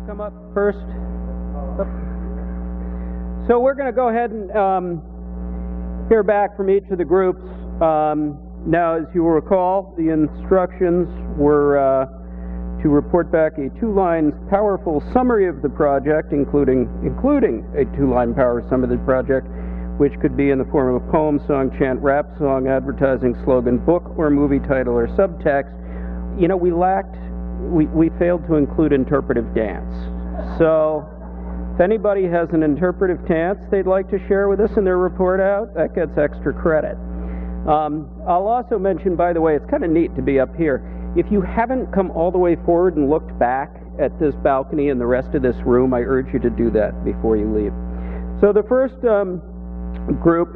come up first? So we're going to go ahead and hear back from each of the groups. Now, as you will recall, the instructions were to report back a two-line powerful summary of the project, including a two-line power summary of the project, which could be in the form of a poem, song, chant, rap song, advertising, slogan, book, or movie title or subtext. You know, we failed to include interpretive dance. So if anybody has an interpretive dance they'd like to share with us in their report out, that gets extra credit. I'll also mention, by the way, it's kind of neat to be up here. If you haven't come all the way forward and looked back at this balcony and the rest of this room, I urge you to do that before you leave. So the first group,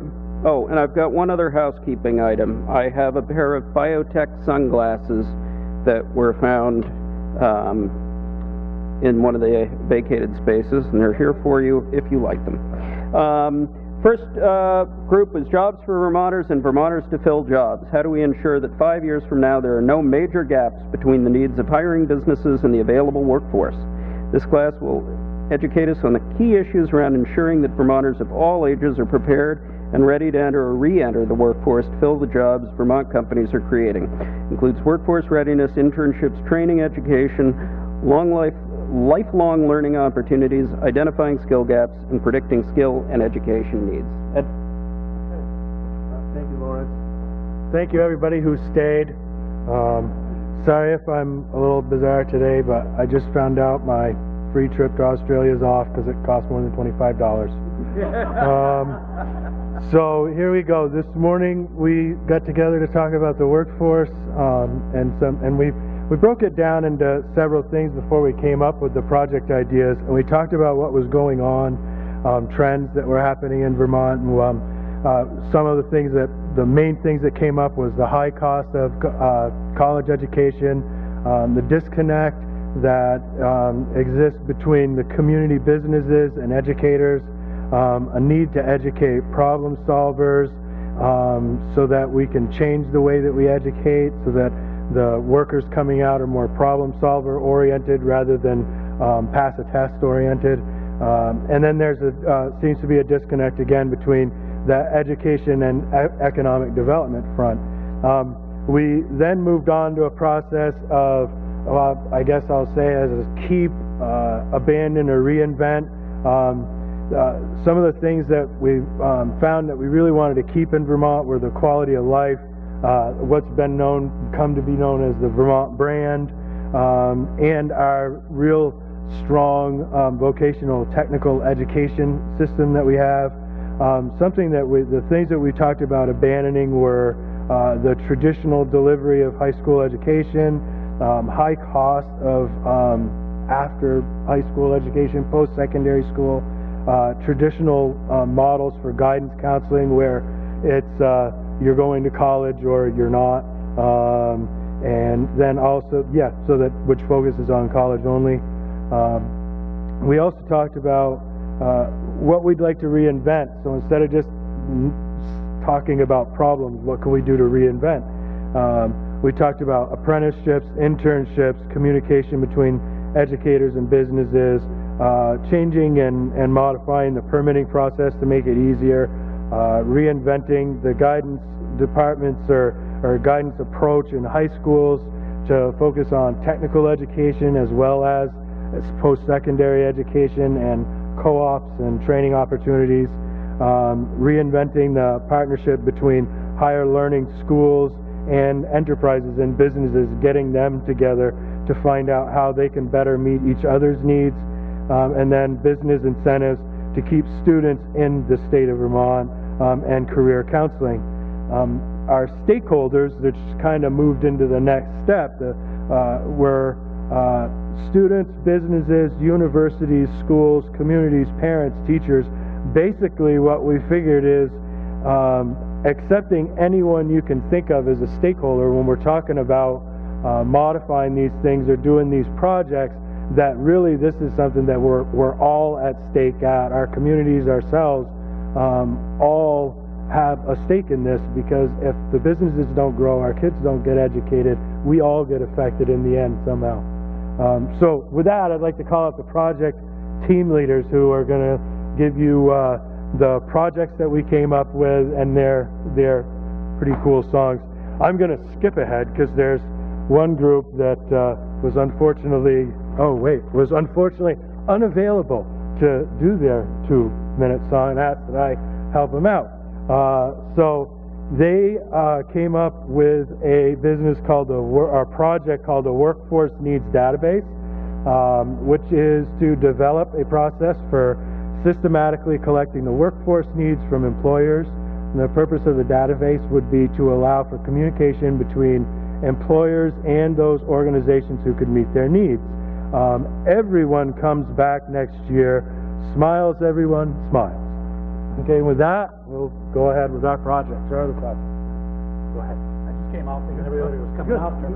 oh, and I've got one other housekeeping item. I have a pair of biotech sunglasses that were found in one of the vacated spaces, and they're here for you if you like them. First group was jobs for Vermonters and Vermonters to fill jobs. How do we ensure that 5 years from now there are no major gaps between the needs of hiring businesses and the available workforce? This class will educate us on the key issues around ensuring that Vermonters of all ages are prepared and ready to enter or re-enter the workforce to fill the jobs Vermont companies are creating. Includes workforce readiness, internships, training, education, lifelong learning opportunities, identifying skill gaps, and predicting skill and education needs. Ed? Thank you, Lawrence. Thank you, everybody who stayed. Sorry if I'm a little bizarre today, but I just found out my free trip to Australia is off because it costs more than $25. So here we go. This morning we got together to talk about the workforce, and we broke it down into several things before we came up with the project ideas, and we talked about what was going on, trends that were happening in Vermont, and some of the main things that came up was the high cost of college education, the disconnect that exists between the community businesses and educators, a need to educate problem solvers so that we can change the way that we educate, so that the workers coming out are more problem solver oriented rather than pass a test oriented. And then there's seems to be a disconnect again between the education and economic development front. We then moved on to a process of, I guess I'll say, as a keep, abandon, or reinvent. Some of the things that we found that we really wanted to keep in Vermont were the quality of life, what's come to be known as the Vermont brand, and our real strong vocational technical education system that we have. The things that we talked about abandoning were the traditional delivery of high school education, high cost of after high school education, post-secondary school, traditional models for guidance counseling where it's you're going to college or you're not, and then also, which focuses on college only. We also talked about what we'd like to reinvent. So instead of just talking about problems, what can we do to reinvent? We talked about apprenticeships, internships, communication between educators and businesses, changing and modifying the permitting process to make it easier, reinventing the guidance departments or guidance approach in high schools to focus on technical education as well as post-secondary education and co-ops and training opportunities, reinventing the partnership between higher learning schools and enterprises and businesses, getting them together to find out how they can better meet each other's needs, and then business incentives to keep students in the state of Vermont, and career counseling. Our stakeholders, which kind of moved into the next step, were students, businesses, universities, schools, communities, parents, teachers. Basically what we figured is accepting anyone you can think of as a stakeholder when we're talking about modifying these things or doing these projects, that really this is something that we're all at stake at. Our communities, ourselves, all have a stake in this, because if the businesses don't grow, our kids don't get educated, we all get affected in the end somehow. So with that, I'd like to call out the project team leaders who are going to give you the projects that we came up with and their pretty cool songs. I'm going to skip ahead because there's one group that was unfortunately unavailable to do their 2-minute song and asked that I help them out. So they came up with a project called the Workforce Needs Database, which is to develop a process for systematically collecting the workforce needs from employers. And the purpose of the database would be to allow for communication between employers and those organizations who could meet their needs. Everyone comes back next year. Smiles, everyone, smiles. Okay, with that, we'll go ahead with our project. Start the project. Go ahead. I just came out thinking everybody was coming out there.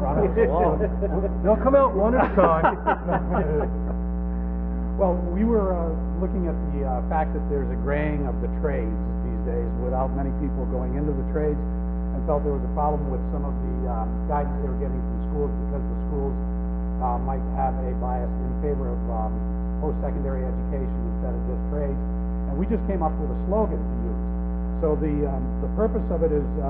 No, come out one at a time. Well, we were looking at the fact that there's a graying of the trades these days without many people going into the trades, and felt there was a problem with some of the guidance they were getting from schools because the schools might have a bias in favor of post-secondary education instead of just trades. And we just came up with a slogan to use. So the purpose of it is, the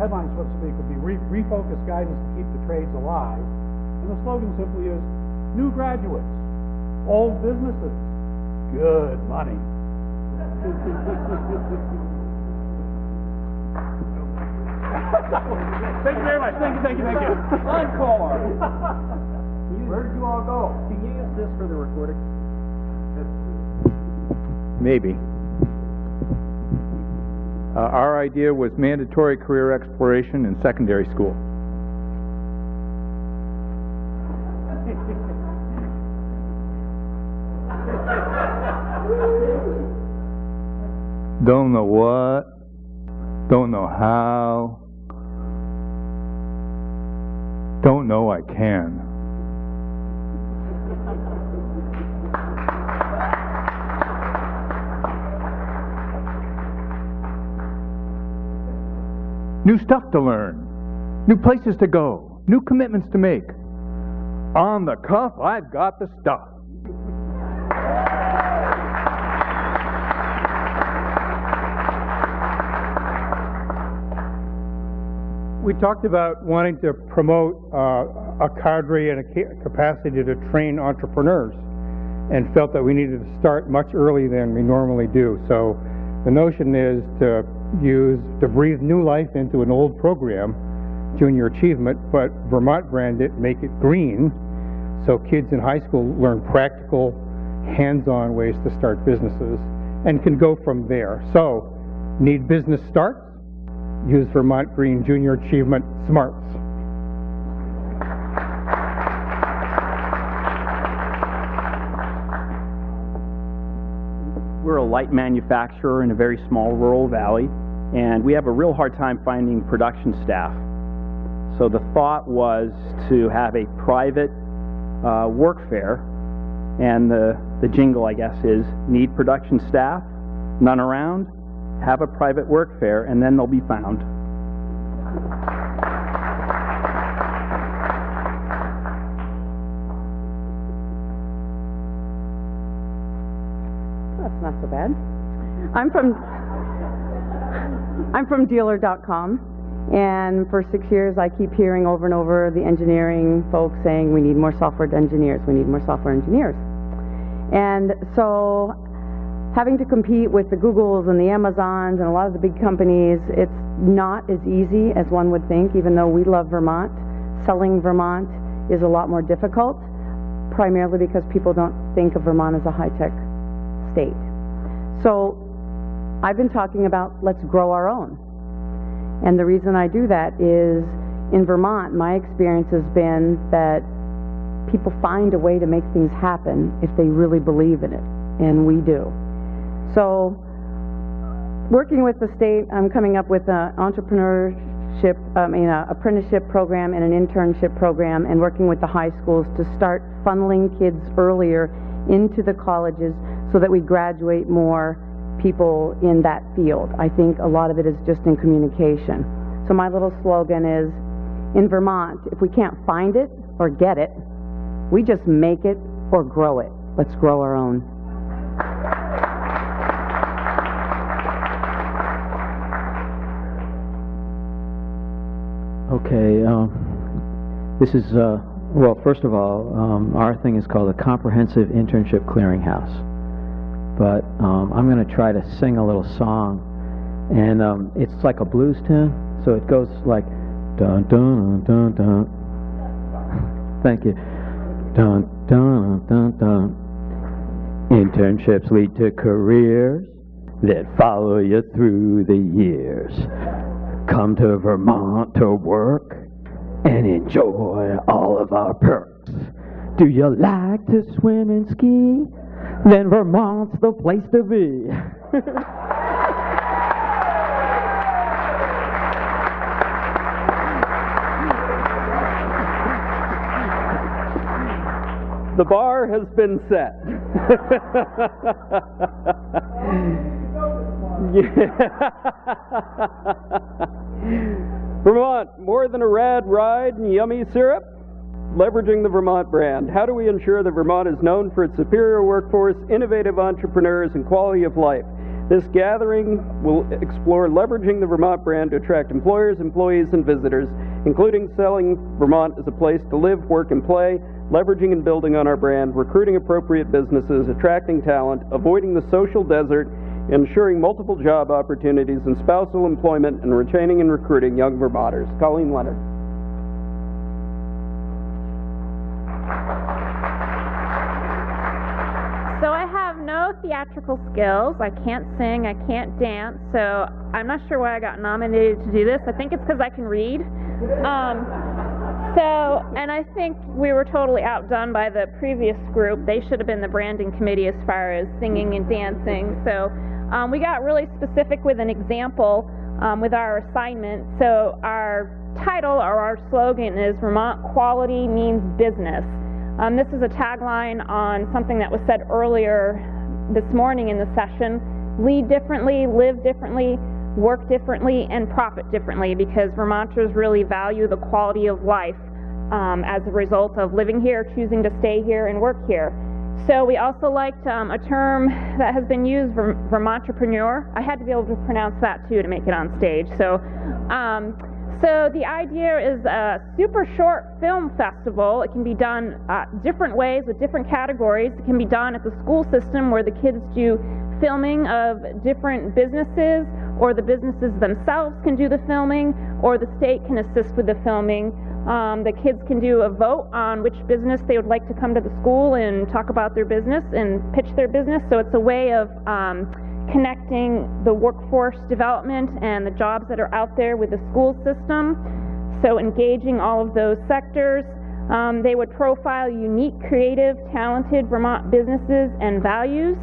headline, so to speak, would be refocus guidance to keep the trades alive. And the slogan simply is, new graduates, old businesses, good money. Thank you very much. Thank you. Encore! Where did you all go? Can you use this for the recording? Maybe. Our idea was mandatory career exploration in secondary school. Don't know what, don't know how, don't know I can. New stuff to learn, new places to go, new commitments to make. On the cuff, I've got the stuff. We talked about wanting to promote a cadre and a capacity to train entrepreneurs, and felt that we needed to start much earlier than we normally do. So the notion is to breathe new life into an old program, Junior Achievement, but Vermont brand it, make it green, so kids in high school learn practical, hands-on ways to start businesses and can go from there. So, need business starts? Use Vermont Green Junior Achievement Smarts. We're a light manufacturer in a very small rural valley, and we have a real hard time finding production staff. So the thought was to have a private work fair, and the jingle, I guess, is need production staff, none around, have a private work fair, and then they'll be found. That's not so bad. I'm from dealer.com, and for 6 years I keep hearing over and over the engineering folks saying we need more software engineers, we need more software engineers. And so having to compete with the Googles and the Amazons and a lot of the big companies, it's not as easy as one would think. Even though we love Vermont, selling Vermont is a lot more difficult, primarily because people don't think of Vermont as a high-tech state. So I've been talking about let's grow our own. And the reason I do that is in Vermont, my experience has been that people find a way to make things happen if they really believe in it, and we do. So working with the state, I'm coming up with an apprenticeship program and an internship program, and working with the high schools to start funneling kids earlier into the colleges so that we graduate more people in that field. I think a lot of it is just in communication. So my little slogan is, in Vermont, if we can't find it, or get it. We just make it or grow it. Let's grow our own. Okay, this is, well, first of all, our thing is called a Comprehensive Internship Clearinghouse. But I'm going to try to sing a little song, and it's like a blues tune, so it goes like dun dun dun dun. Thank you. Dun dun dun dun. Internships lead to careers that follow you through the years. Come to Vermont to work and enjoy all of our perks. Do you like to swim and ski? Then Vermont's the place to be. The bar has been set. Vermont, more than a rad ride and yummy syrup? Leveraging the Vermont brand. How do we ensure that Vermont is known for its superior workforce, innovative entrepreneurs, and quality of life? This gathering will explore leveraging the Vermont brand to attract employers, employees, and visitors, including selling Vermont as a place to live, work, and play, leveraging and building on our brand, recruiting appropriate businesses, attracting talent, avoiding the social desert, ensuring multiple job opportunities and spousal employment, and retaining and recruiting young Vermonters. Colleen Leonard. So I have no theatrical skills. I can't sing, I can't dance, so I'm not sure why I got nominated to do this. I think it's because I can read. And I think we were totally outdone by the previous group. They should have been the branding committee as far as singing and dancing. So we got really specific with an example with our assignment. So our title or our slogan is Vermont Quality Means Business. This is a tagline on something that was said earlier this morning in the session. Lead differently, live differently, work differently, and profit differently, because Vermonters really value the quality of life as a result of living here, choosing to stay here, and work here. So we also liked a term that has been used, Vermontrepreneur. I had to be able to pronounce that too to make it on stage. So the idea is a super short film festival. It can be done different ways with different categories. It can be done at the school system where the kids do filming of different businesses, or the businesses themselves can do the filming, or the state can assist with the filming. The kids can do a vote on which business they would like to come to the school and talk about their business and pitch their business. So it's a way of connecting the workforce development and the jobs that are out there with the school system. So engaging all of those sectors. They would profile unique, creative, talented Vermont businesses and values.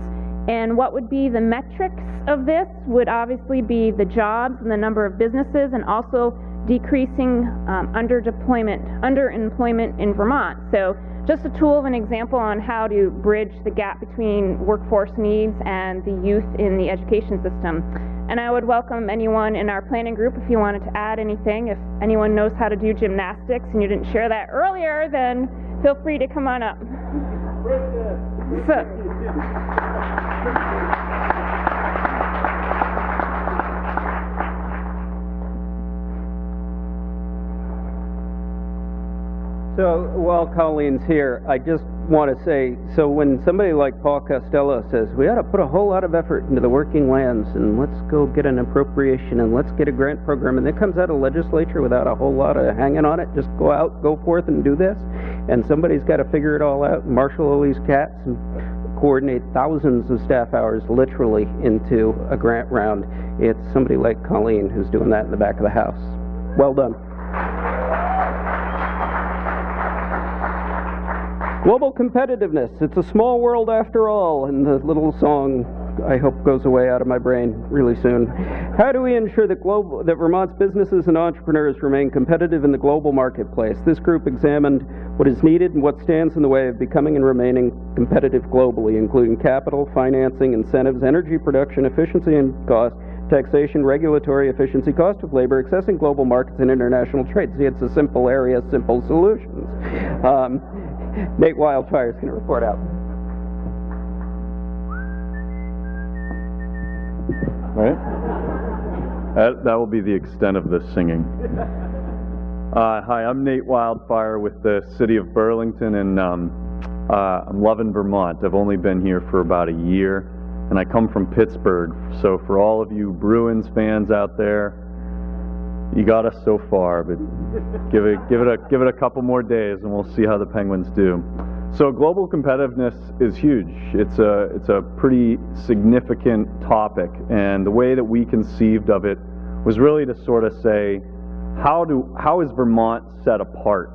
And what would be the metrics of this would obviously be the jobs and the number of businesses, and also decreasing underemployment in Vermont. So just a tool of an example on how to bridge the gap between workforce needs and the youth in the education system. And I would welcome anyone in our planning group if you wanted to add anything. If anyone knows how to do gymnastics and you didn't share that earlier, then feel free to come on up. So while Colleen's here, I just want to say, so when somebody like Paul Costello says, we ought to put a whole lot of effort into the working lands, and let's go get an appropriation, and let's get a grant program, and it comes out of legislature without a whole lot of hanging on it, just go out, go forth and do this, and somebody's got to figure it all out, and marshal all these cats, and coordinate thousands of staff hours literally into a grant round. It's somebody like Colleen who's doing that in the back of the house. Well done. Global competitiveness. It's a small world after all, in the little song I hope goes away out of my brain really soon. How do we ensure that Vermont's businesses and entrepreneurs remain competitive in the global marketplace? This group examined what is needed and what stands in the way of becoming and remaining competitive globally, including capital, financing, incentives, energy production, efficiency and cost, taxation, regulatory efficiency, cost of labor, accessing global markets, and international trade. See, it's a simple area, simple solutions. Nate Wildfire is going to report out. Right? That will be the extent of this singing. Hi, I'm Nate Wildfire with the City of Burlington, and I'm loving Vermont. I've only been here for about a year, and I come from Pittsburgh. So for all of you Bruins fans out there, you got us so far, but give it a couple more days, and we'll see how the Penguins do. So global competitiveness is huge. It's a pretty significant topic, and the way that we conceived of it was really to sort of say, how is Vermont set apart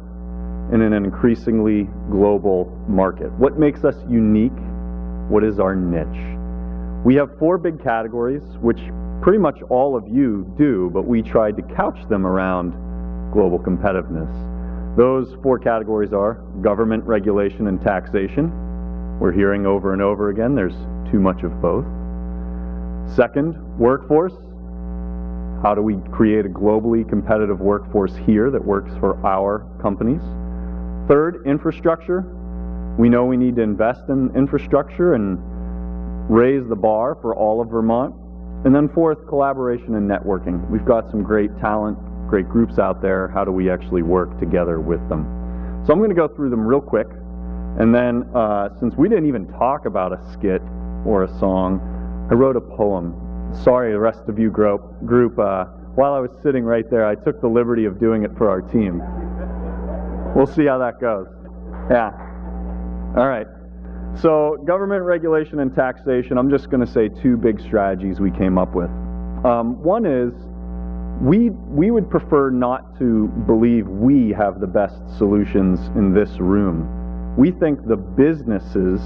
in an increasingly global market? What makes us unique? What is our niche? We have 4 big categories, which pretty much all of you do, but we tried to couch them around global competitiveness. Those 4 categories are government, regulation, and taxation. We're hearing over and over again, there's too much of both. Second, workforce. How do we create a globally competitive workforce here that works for our companies? Third, infrastructure. We know we need to invest in infrastructure and raise the bar for all of Vermont. And then fourth, collaboration and networking. We've got some great talent, great groups out there. How do we actually work together with them? So I'm going to go through them real quick, and then since we didn't even talk about a skit or a song, I wrote a poem. Sorry, the rest of you group, while I was sitting right there, I took the liberty of doing it for our team. We'll see how that goes. Yeah. All right. So government, regulation, and taxation, I'm just going to say 2 big strategies we came up with. One is, we would prefer not to believe we have the best solutions in this room. We think the businesses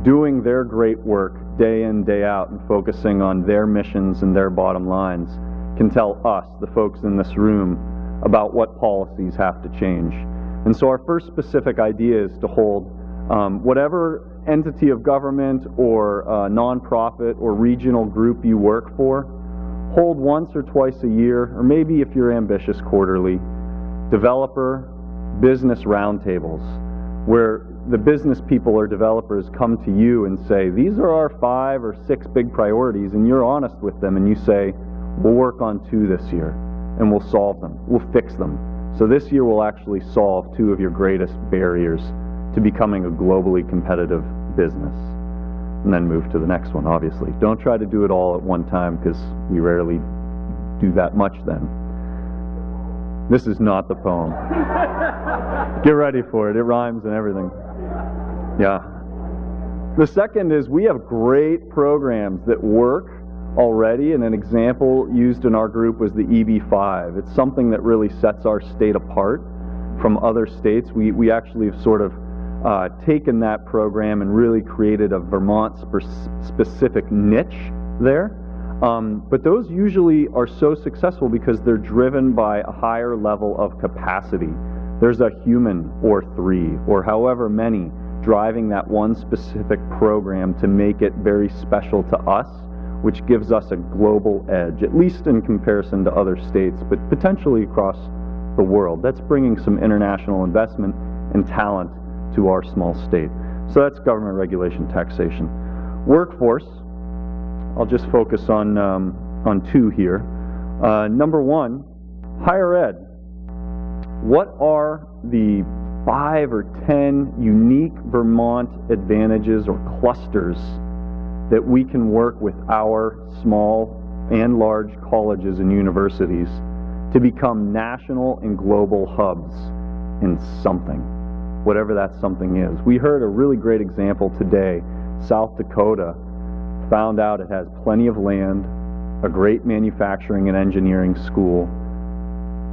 doing their great work day in, day out, and focusing on their missions and their bottom lines can tell us, the folks in this room, about what policies have to change. And so our first specific idea is to hold whatever entity of government or nonprofit or regional group you work for, hold once or twice a year, or maybe if you're ambitious, quarterly, developer business roundtables, where the business people or developers come to you and say, these are our 5 or 6 big priorities, and you're honest with them, and you say, we'll work on 2 this year, and we'll solve them, we'll fix them. So this year we'll actually solve 2 of your greatest barriers to becoming a globally competitive business. And then move to the next one, obviously. Don't try to do it all at one time, because we rarely do that much then. This is not the poem. Get ready for it. It rhymes and everything. Yeah. The second is, we have great programs that work already, and an example used in our group was the EB5. It's something that really sets our state apart from other states. We actually have sort of taken that program and really created a Vermont-specific niche there. But those usually are so successful because they're driven by a higher level of capacity. There's a human or 3, or however many, driving that one specific program to make it very special to us, which gives us a global edge, at least in comparison to other states, but potentially across the world. That's bringing some international investment and talent to our small state. So that's government, regulation, taxation. Workforce, I'll just focus on 2 here. Number 1, higher ed. What are the 5 or 10 unique Vermont advantages or clusters that we can work with our small and large colleges and universities to become national and global hubs in something, whatever that something is? We heard a really great example today. South Dakota found out it has plenty of land, a great manufacturing and engineering school,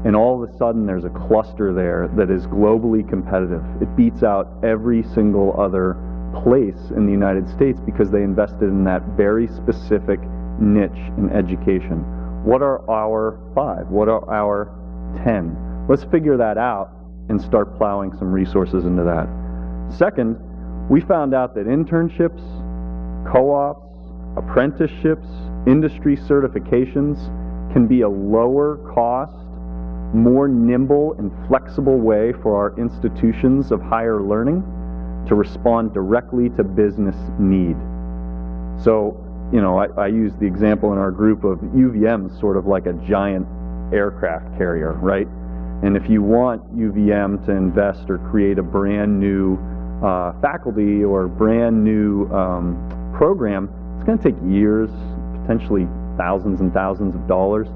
and all of a sudden there's a cluster there that is globally competitive. It beats out every single other place in the United States because they invested in that very specific niche in education. What are our 5? What are our 10? Let's figure that out and start plowing some resources into that. Second, we found out that internships, co-ops, apprenticeships, industry certifications can be a lower cost, more nimble and flexible way for our institutions of higher learning to respond directly to business need. So, I use the example in our group of UVM sort of like a giant aircraft carrier, right? And if you want UVM to invest or create a brand new faculty or brand new program, it's going to take years, potentially thousands and thousands of dollars,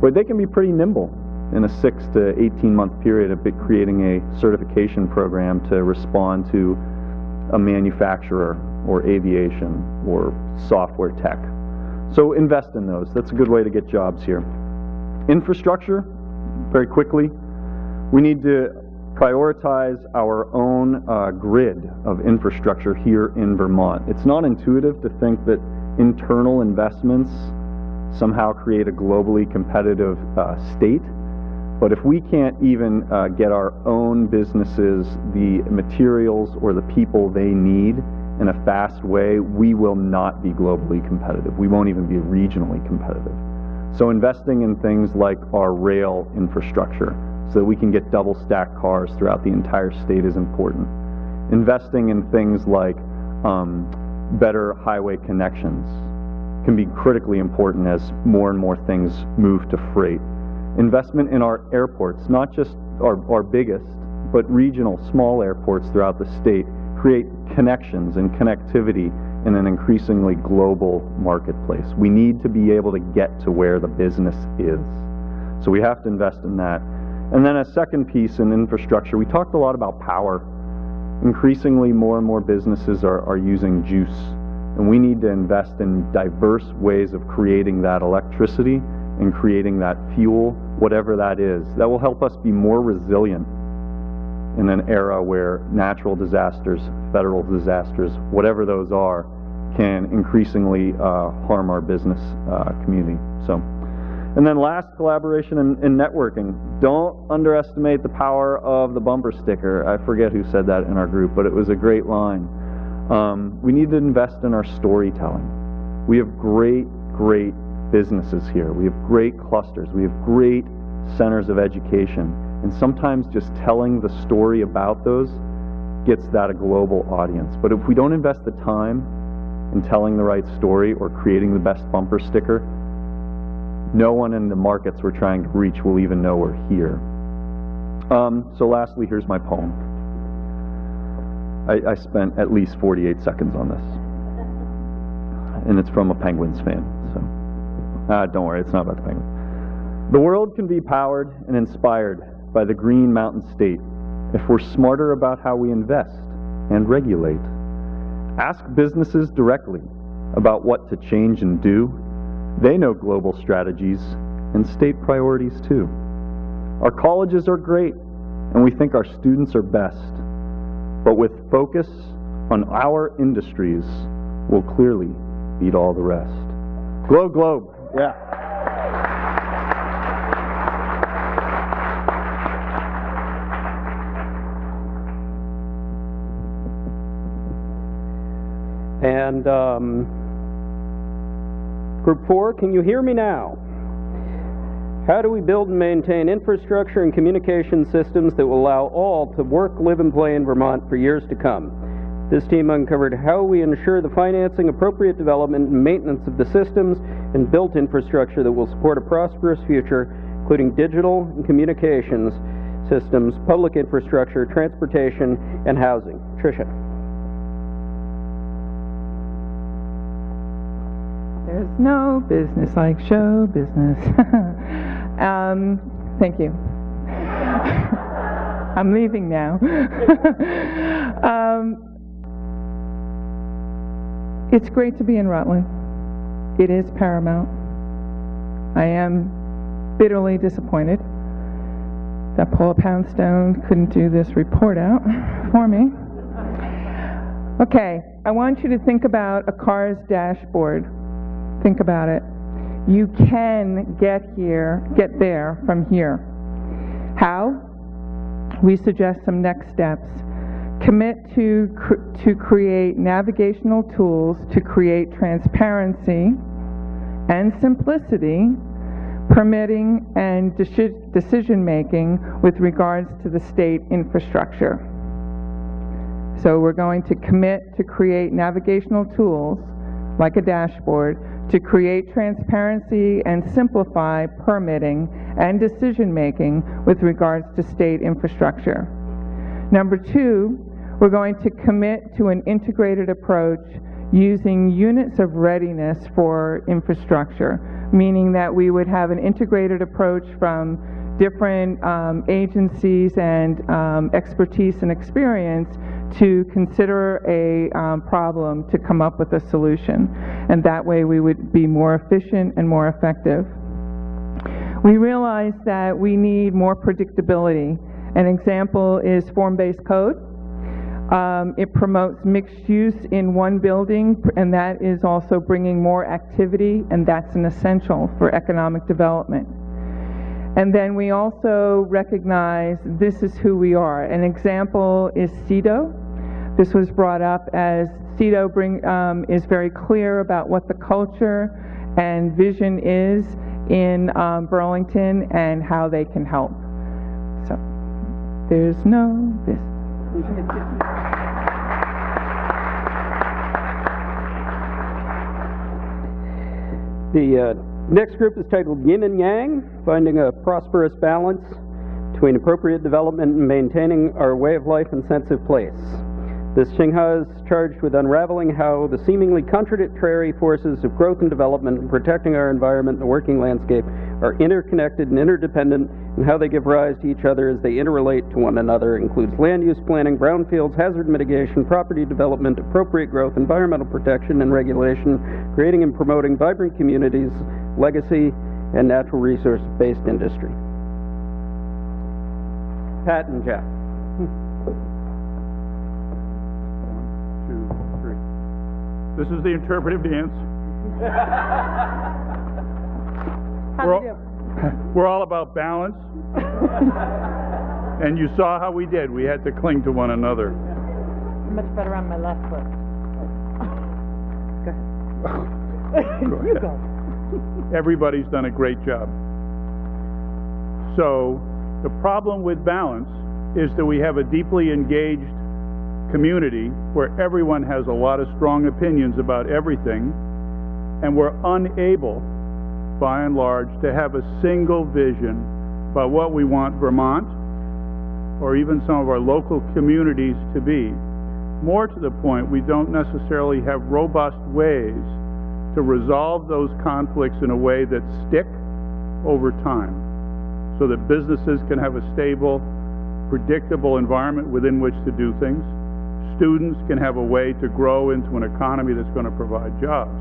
but they can be pretty nimble in a 6 to 18 month period of creating a certification program to respond to a manufacturer or aviation or software tech. So invest in those. That's a good way to get jobs here. Infrastructure, very quickly, we need to prioritize our own grid of infrastructure here in Vermont. It's not intuitive to think that internal investments somehow create a globally competitive state, but if we can't even get our own businesses the materials or the people they need in a fast way, we will not be globally competitive. We won't even be regionally competitive. So investing in things like our rail infrastructure so that we can get double stack cars throughout the entire state is important. Investing in things like better highway connections can be critically important as more and more things move to freight. Investment in our airports, not just our biggest, but regional small airports throughout the state, create connections and connectivity in an increasingly global marketplace. We need to be able to get to where the business is. So we have to invest in that. And then a second piece in infrastructure, we talked a lot about power. Increasingly, more and more businesses are using juice, and we need to invest in diverse ways of creating that electricity and creating that fuel, whatever that is. That will help us be more resilient in an era where natural disasters, federal disasters, whatever those are, can increasingly harm our business community. So, and then last, collaboration and networking. Don't underestimate the power of the bumper sticker. I forget who said that in our group, but it was a great line. We need to invest in our storytelling. We have great businesses here. We have great clusters. We have great centers of education. And sometimes just telling the story about those gets that a global audience. But if we don't invest the time in telling the right story or creating the best bumper sticker, no one in the markets we're trying to reach will even know we're here. So lastly, here's my poem. I spent at least 48 seconds on this. And it's from a Penguins fan. So don't worry, it's not about the Penguins. The world can be powered and inspired by the Green Mountain State if we're smarter about how we invest and regulate. Ask businesses directly about what to change and do. They know global strategies and state priorities too. Our colleges are great, and we think our students are best. But with focus on our industries, we'll clearly beat all the rest. Globe, yeah. And Group 4, can you hear me now? How do we build and maintain infrastructure and communication systems that will allow all to work, live, and play in Vermont for years to come? This team uncovered how we ensure the financing, appropriate development, and maintenance of the systems and built infrastructure that will support a prosperous future, including digital and communications systems, public infrastructure, transportation, and housing. Tricia. There's no business like show business. Thank you. I'm leaving now. It's great to be in Rutland. It is paramount. I am bitterly disappointed that Paula Poundstone couldn't do this report out for me. Okay, I want you to think about a car's dashboard. Think about it. You can get there from here. How? We suggest some next steps. Commit to create navigational tools to create transparency and simplicity, permitting and decision-making with regards to the state infrastructure. So we're going to commit to create navigational tools, like a dashboard, to create transparency and simplify permitting and decision-making with regards to state infrastructure. Number 2, we're going to commit to an integrated approach using units of readiness for infrastructure, meaning that we would have an integrated approach from different agencies and expertise and experience to consider a problem to come up with a solution. And that way we would be more efficient and more effective. We realize that we need more predictability. An example is form-based code. It promotes mixed use in one building, and that is also bringing more activity, and that's an essential for economic development. And then we also recognize this is who we are. An example is CEDO. This was brought up as CEDO is very clear about what the culture and vision is in Burlington and how they can help. So there's no this. The next group is titled Yin and Yang, Finding a Prosperous Balance Between Appropriate Development and Maintaining Our Way of Life and Sense of Place. This Xinghua is charged with unraveling how the seemingly contradictory forces of growth and development and protecting our environment and the working landscape are interconnected and interdependent, and how they give rise to each other as they interrelate to one another. It includes land use planning, brownfields, hazard mitigation, property development, appropriate growth, environmental protection and regulation, creating and promoting vibrant communities, legacy, and natural resource-based industry. Pat and Jeff. 1, 2, 3. This is the interpretive dance. We're all about balance. And you saw how we did. We had to cling to one another. Much better on my left foot. Go ahead. You go. Everybody's done a great job. So the problem with balance is that we have a deeply engaged community where everyone has a lot of strong opinions about everything, and we're unable, by and large, to have a single vision about what we want Vermont or even some of our local communities to be. More to the point, we don't necessarily have robust ways to resolve those conflicts in a way that stick over time, so that businesses can have a stable, predictable environment within which to do things. Students can have a way to grow into an economy that's going to provide jobs.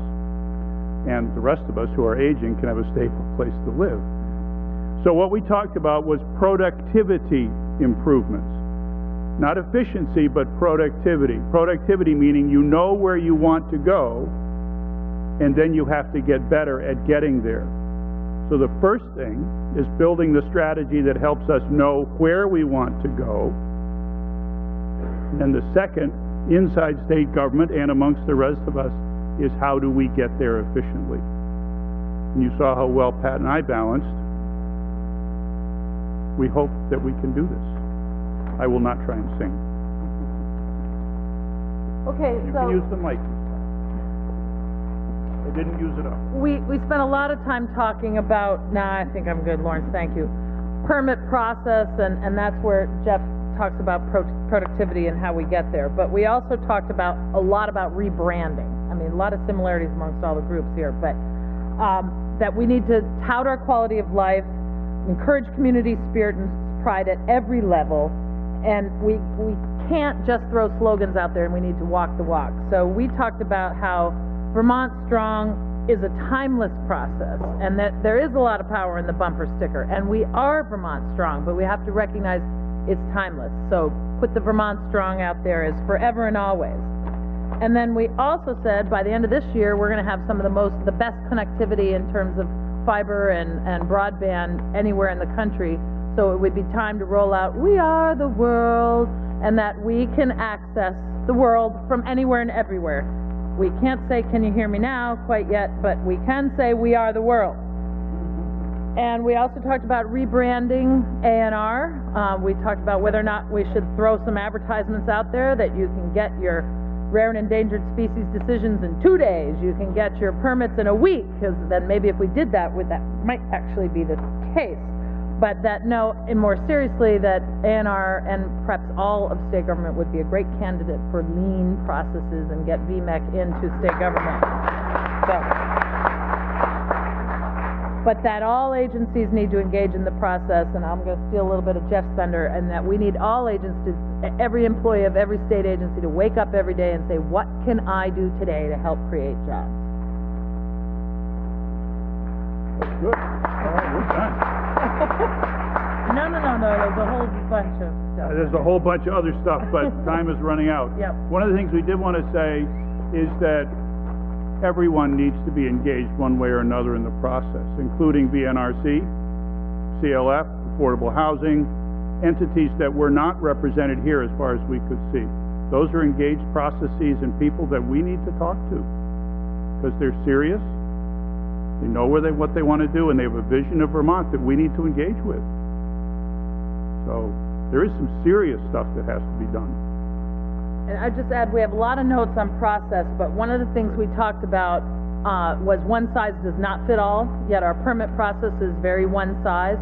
And the rest of us who are aging can have a stable place to live. So what we talked about was productivity improvements. Not efficiency, but productivity. Productivity meaning you know where you want to go, and then you have to get better at getting there. So the first thing is building the strategy that helps us know where we want to go. And the second, inside state government and amongst the rest of us, is how do we get there efficiently. And you saw how well Pat and I balanced. We hope that we can do this. I will not try and sing. Okay, You so can use the mic. I didn't use it up. we spent a lot of time talking about, I think I'm good, Lawrence, thank you, permit process, and that's where Jeff talks about productivity and how we get there. But we also talked about a lot about rebranding. I mean, a lot of similarities amongst all the groups here, but that we need to tout our quality of life, encourage community spirit and pride at every level, and we can't just throw slogans out there, and we need to walk the walk. So we talked about how Vermont Strong is a timeless process, and that there is a lot of power in the bumper sticker, and we are Vermont Strong, but we have to recognize it's timeless. So put the Vermont Strong out there as forever and always. And then we also said by the end of this year, we're going to have some of the best connectivity in terms of fiber and broadband anywhere in the country. So it would be time to roll out "We Are the World," and that we can access the world from anywhere and everywhere. We can't say, "Can you hear me now?" quite yet, but we can say, "We are the world." And we also talked about rebranding A&R. We talked about whether or not we should throw some advertisements out there that you can get your rare and endangered species decisions in 2 days. You can get your permits in a week, because then maybe if we did that, that might actually be the case. But that, no, and more seriously, that A&R and perhaps all of state government would be a great candidate for lean processes and get VMEC into state government. But that all agencies need to engage in the process, and I'm going to steal a little bit of Jeff's thunder, and that we need all agencies, every employee of every state agency, to wake up every day and say, what can I do today to help create jobs? That's good. All right, we're done. No, there's a whole bunch of stuff. There's a whole bunch of other stuff, but time is running out. Yep. One of the things we did want to say is that everyone needs to be engaged one way or another in the process, including VNRC, CLF, affordable housing, entities that were not represented here as far as we could see. Those are engaged processes and people that we need to talk to because they're serious. They know what they want to do, and they have a vision of Vermont that we need to engage with. So there is some serious stuff that has to be done. And I just add, we have a lot of notes on process, but one of the things we talked about was one size does not fit all, yet our permit process is very one size.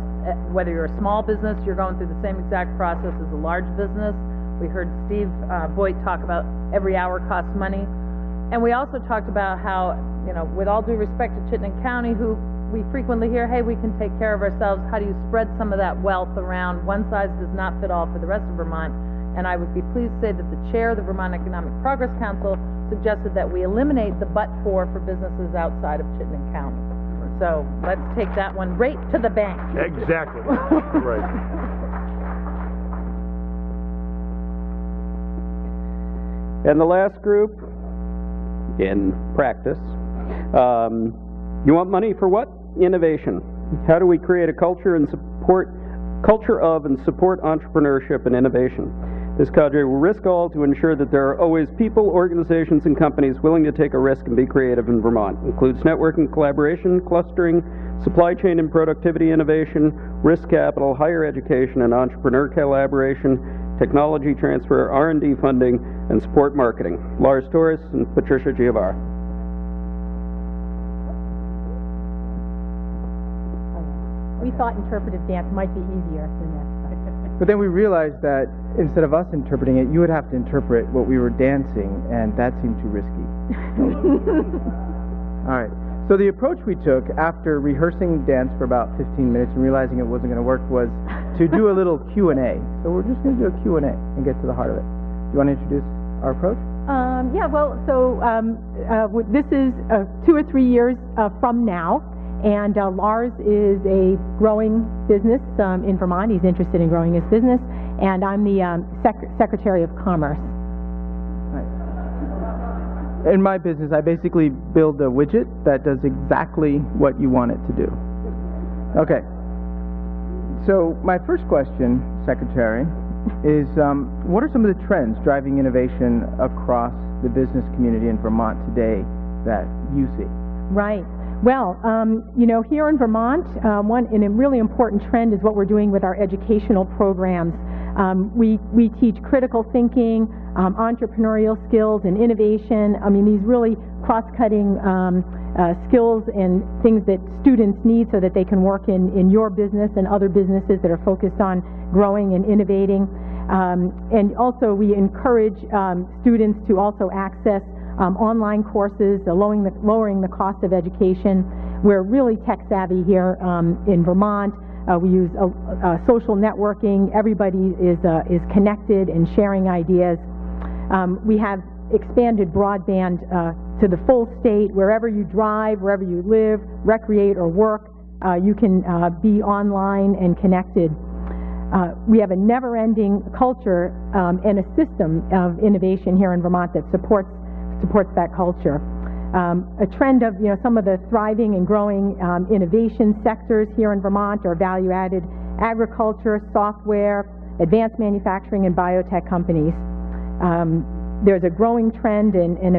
Whether you're a small business, you're going through the same exact process as a large business. We heard Steve Boyd talk about every hour costs money. And we also talked about how, with all due respect to Chittenden County, who we frequently hear, hey, we can take care of ourselves. How do you spread some of that wealth around? One size does not fit all for the rest of Vermont. And I would be pleased to say that the chair of the Vermont Economic Progress Council suggested that we eliminate the but-for businesses outside of Chittenden County. So let's take that one right to the bank. Exactly. Right. And the last group, in practice, you want money for what? Innovation. How do we create a culture of and support entrepreneurship and innovation? This cadre will risk all to ensure that there are always people, organizations, and companies willing to take a risk and be creative in Vermont. Includes networking, collaboration, clustering, supply chain and productivity innovation, risk capital, higher education and entrepreneur collaboration, technology transfer, R&D funding, and support marketing. Lars Torres and Patricia Giovar. We thought interpretive dance might be easier than this. But then we realized that instead of us interpreting it, you would have to interpret what we were dancing, and that seemed too risky. All right. So the approach we took after rehearsing dance for about 15 minutes and realizing it wasn't going to work was to do a little Q&A. So we're just going to do a Q&A and get to the heart of it. Do you want to introduce our approach? This is 2 or 3 years from now, and Lars is a growing business in Vermont. He's interested in growing his business, and I'm the Secretary of Commerce. In my business, I basically build a widget that does exactly what you want it to do. Okay. So my first question, Secretary, is what are some of the trends driving innovation across the business community in Vermont today that you see? Right. Well, here in Vermont, and a really important trend is what we're doing with our educational programs. We teach critical thinking, entrepreneurial skills, and innovation. I mean, these really cross-cutting skills and things that students need so that they can work in your business and other businesses that are focused on growing and innovating. And also, we encourage students to also access online courses, lowering the cost of education. We're really tech-savvy here in Vermont. We use social networking. Everybody is connected and sharing ideas. We have expanded broadband to the full state. Wherever you drive, wherever you live, recreate, or work, you can be online and connected. We have a never-ending culture and a system of innovation here in Vermont that supports supports that culture. A trend of, some of the thriving and growing innovation sectors here in Vermont are value-added agriculture, software, advanced manufacturing, and biotech companies. There's a growing trend in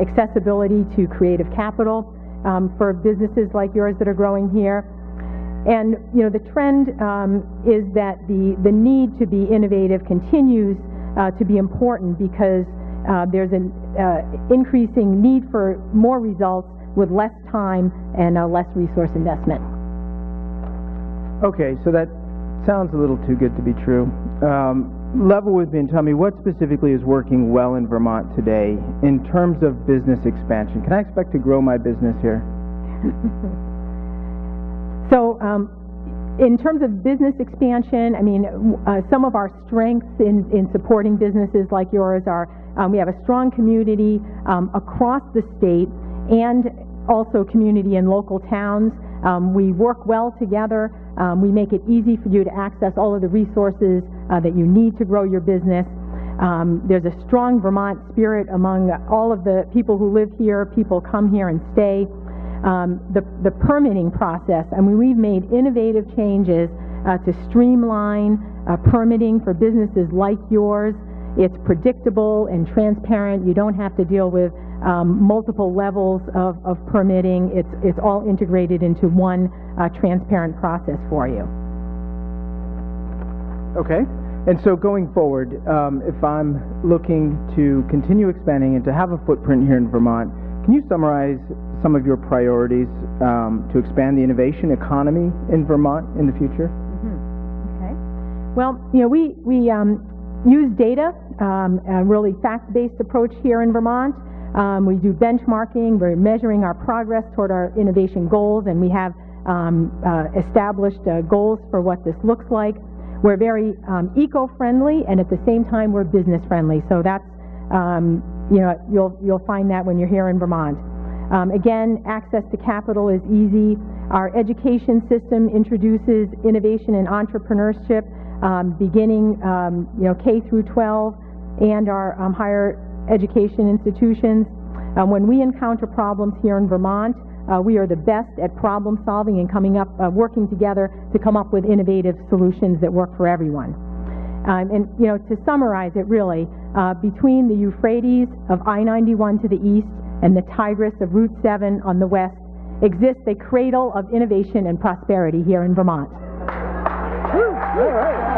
accessibility to creative capital for businesses like yours that are growing here. And, the trend is that the need to be innovative continues to be important because there's an increasing need for more results with less time and less resource investment. Okay, so that sounds a little too good to be true. Level with me and tell me what specifically is working well in Vermont today in terms of business expansion. Can I expect to grow my business here? So, in terms of business expansion, some of our strengths in supporting businesses like yours are we have a strong community across the state and also community in local towns. We work well together. We make it easy for you to access all of the resources that you need to grow your business. There's a strong Vermont spirit among all of the people who live here. People come here and stay. The permitting process, we've made innovative changes to streamline permitting for businesses like yours. It's predictable and transparent. You don't have to deal with multiple levels of permitting. It's all integrated into one transparent process for you. Okay. And so going forward, if I'm looking to continue expanding and to have a footprint here in Vermont, can you summarize some of your priorities to expand the innovation economy in Vermont in the future? Okay. Well, we use data, a really fact-based approach here in Vermont. We do benchmarking. We're measuring our progress toward our innovation goals, and we have established goals for what this looks like. We're very eco-friendly, and at the same time, we're business-friendly. So that's, you'll find that when you're here in Vermont. Again, access to capital is easy. Our education system introduces innovation and entrepreneurship beginning, K through 12, and our higher education institutions. When we encounter problems here in Vermont, we are the best at problem solving and coming up, working together to come up with innovative solutions that work for everyone. And to summarize it really, between the Euphrates of I-91 to the east and the Tigris of Route 7 on the west exists a cradle of innovation and prosperity here in Vermont. All right.